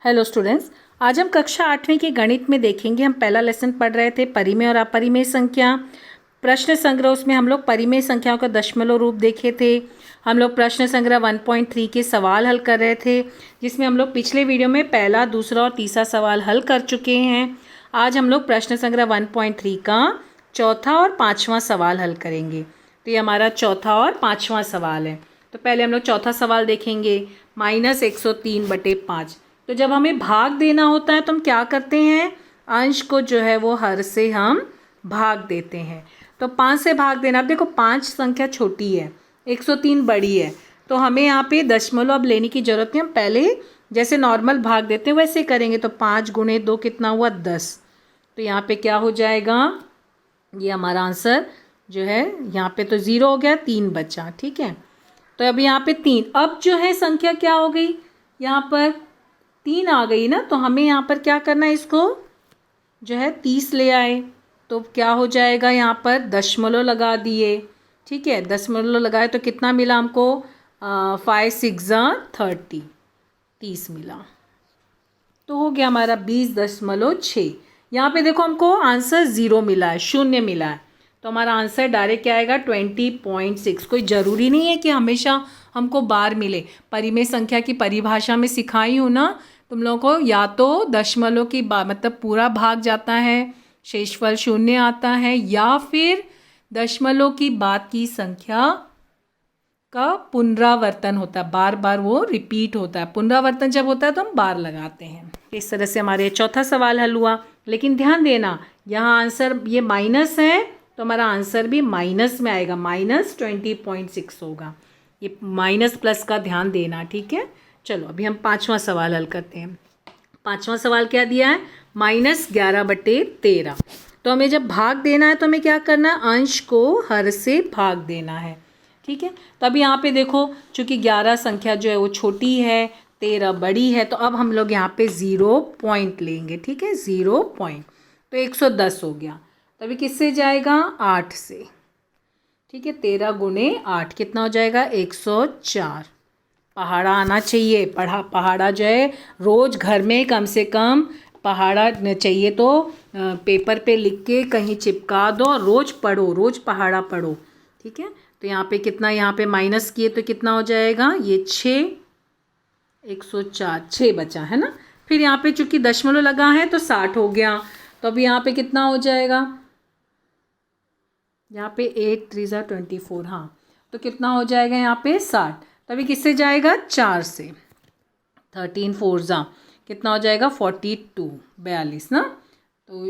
Hello students, आज हम कक्षा 8वीं के गणित में देखेंगे। हम पहला लेसन पढ़ रहे थे परिमेय और अपरिमेय संख्या। प्रश्न संग्रह, उसमें हम लोग परिमेय संख्याओं का दशमलव रूप देखे थे। हम लोग प्रश्न संग्रह 1.3 के सवाल हल कर रहे थे, जिसमें हम लोग पिछले वीडियो में पहला, दूसरा और तीसरा सवाल हल कर चुके हैं। आज हम लोग प्रश्न संग्रह 1.3 का चौथा और पाँचवा सवाल हल करेंगे। तो ये हमारा चौथा और पाँचवा सवाल है। तो पहले हम लोग चौथा सवाल देखेंगे, -103/5। तो जब हमें भाग देना होता है तो हम क्या करते हैं, अंश को जो है वो हर से हम भाग देते हैं। तो 5 से भाग देना, अब देखो 5 संख्या छोटी है, 103 बड़ी है, तो हमें यहाँ पे दशमलव अब लेने की ज़रूरत नहीं। हम पहले जैसे नॉर्मल भाग देते हैं वैसे करेंगे। तो 5 × 2 कितना हुआ, 10। तो यहाँ पे क्या हो जाएगा, ये हमारा आंसर जो है, यहाँ पे तो 0 हो गया, 3 बचा। ठीक है, तो अब यहाँ पे 3, अब जो है संख्या क्या हो गई, यहाँ पर 3 आ गई ना। तो हमें यहाँ पर क्या करना है, इसको जो है 30 ले आए। तो क्या हो जाएगा, यहाँ पर दशमलव लगा दिए। ठीक है, दशमलव लगाए तो कितना मिला हमको, 5 6 30, 30 मिला। तो हो गया हमारा 20.6। यहाँ पे देखो हमको आंसर 0 मिला है, 0 मिला है। तो हमारा आंसर डायरेक्ट क्या आएगा, 20.6। कोई ज़रूरी नहीं है कि हमेशा हमको बार मिले। परिमेय संख्या की परिभाषा में सिखाई हूँ ना तुम लोगों को, या तो दशमलव की मतलब पूरा भाग जाता है, शेषफल 0 आता है, या फिर दशमलव की बाद की संख्या का पुनरावर्तन होता है, बार बार वो रिपीट होता है। पुनरावर्तन जब होता है तो हम बार लगाते हैं। इस तरह से हमारे चौथा सवाल हल हुआ। लेकिन ध्यान देना, यहाँ आंसर ये माइनस है तो हमारा आंसर भी माइनस में आएगा, -20.6 होगा। ये माइनस प्लस का ध्यान देना। ठीक है, चलो अभी हम पाँचवा सवाल हल करते हैं। पाँचवा सवाल क्या दिया है, -11/13। तो हमें जब भाग देना है तो हमें क्या करना है, अंश को हर से भाग देना है। ठीक है, तब यहाँ पे देखो, चूँकि 11 संख्या जो है वो छोटी है, 13 बड़ी है, तो अब हम लोग यहाँ पे 0 पॉइंट लेंगे। ठीक है, 0 पॉइंट, तो 110 हो गया। तभी किससे जाएगा, 8 से। ठीक है, 13 × 8 कितना हो जाएगा, 104। पहाड़ा आना चाहिए, पहाड़ा जो है रोज़ घर में कम से कम पहाड़ा चाहिए। तो पेपर पे लिख के कहीं चिपका दो, रोज़ पढ़ो, रोज़ पहाड़ा पढ़ो। ठीक है, तो यहाँ पे कितना, यहाँ पे माइनस किए तो कितना हो जाएगा, ये 6, 104, 6 बचा है ना। फिर यहाँ पे चूँकि दशमलव लगा है तो 60 हो गया। तो अभी यहाँ पे कितना हो जाएगा, यहाँ पे 8 3 24, हाँ, तो कितना हो जाएगा यहाँ पे 60। तभी किससे जाएगा, 4 से। 13 4 कितना हो जाएगा, 42, 42 ना। तो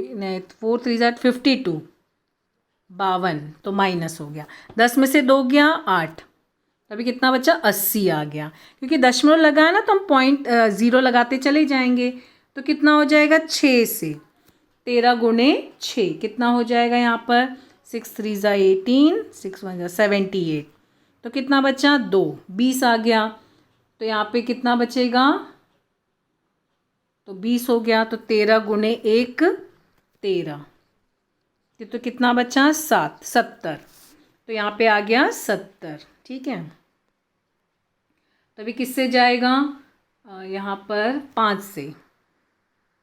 4 3 52, 52, तो माइनस हो गया। 10 में से 2 गया, 8। तभी कितना बचा, 80 आ गया। क्योंकि दशमलव लगा है ना तो हम पॉइंट 0 लगाते चले जाएंगे। तो कितना हो जाएगा, 6 से। 13 × 6 कितना हो जाएगा, यहाँ पर 6 3 18, 6 1 78। तो कितना बचा, 2, 20 आ गया। तो यहाँ पे कितना बचेगा, तो 20 हो गया। तो 13 × 1 13, तो कितना बचा, 7 70। तो यहाँ पे आ गया 70। ठीक है, तो अभी किससे जाएगा, यहाँ पर 5 से।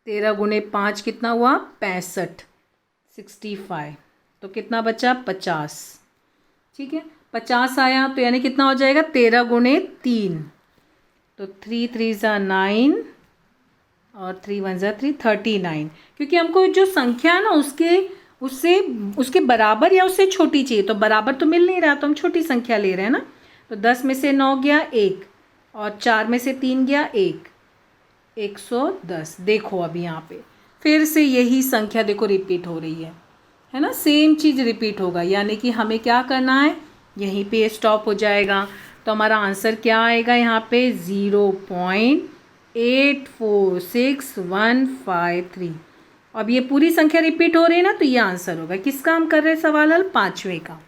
13 × 5 कितना हुआ, 65, 65। तो कितना बचा, 50। ठीक है, 50 आया, तो यानी कितना हो जाएगा, 13 × 3, तो 3 3 9 और 3 1 3, 39। क्योंकि हमको जो संख्या है ना उसके बराबर या उससे छोटी चाहिए। तो बराबर तो मिल नहीं रहा, तो हम छोटी संख्या ले रहे हैं ना। तो 10 में से 9 गया 1, और 4 में से 3 गया 1, 110। देखो अभी यहाँ पे फिर से यही संख्या देखो रिपीट हो रही है ना, सेम चीज़ रिपीट होगा। यानी कि हमें क्या करना है, यहीं पे स्टॉप हो जाएगा। तो हमारा आंसर क्या आएगा, यहाँ पे 0.846153। अब ये पूरी संख्या रिपीट हो रही है ना, तो ये आंसर होगा। किसका हम कर रहे हैं सवाल हल, पाँचवें का।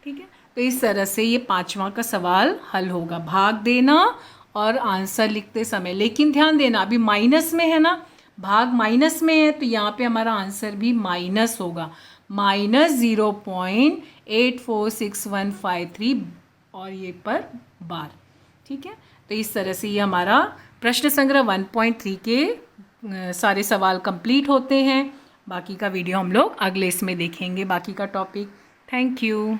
ठीक है, तो इस तरह से ये पाँचवा का सवाल हल होगा, भाग देना और आंसर लिखते समय। लेकिन ध्यान देना, अभी माइनस में है ना, भाग माइनस में है, तो यहाँ पे हमारा आंसर भी माइनस होगा, -0.846153, और ये पर बार। ठीक है, तो इस तरह से ये हमारा प्रश्न संग्रह 1.3 के सारे सवाल कंप्लीट होते हैं। बाकी का वीडियो हम लोग अगले इसमें देखेंगे, बाकी का टॉपिक। Thank you.